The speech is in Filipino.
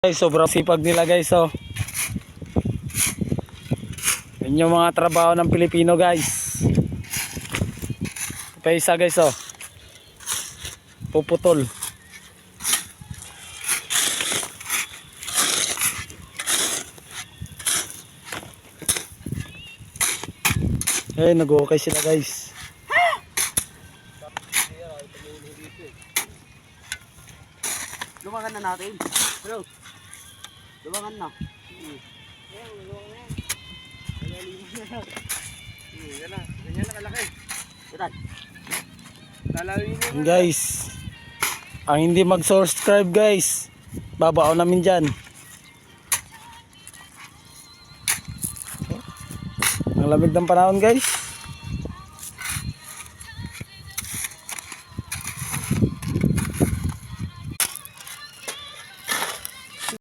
Guys, sobrang sipag nila guys, oh. Yan yung mga trabaho ng Pilipino guys. Pa isa guys, oh. Puputol. Eh, nag-okay sila guys. Lumangan na natin. Bro. Lumangan na. Ganyan na kalaki. And guys, ang hindi mag-subscribe guys, babao namin dyan. Ang lamig ng panahon guys.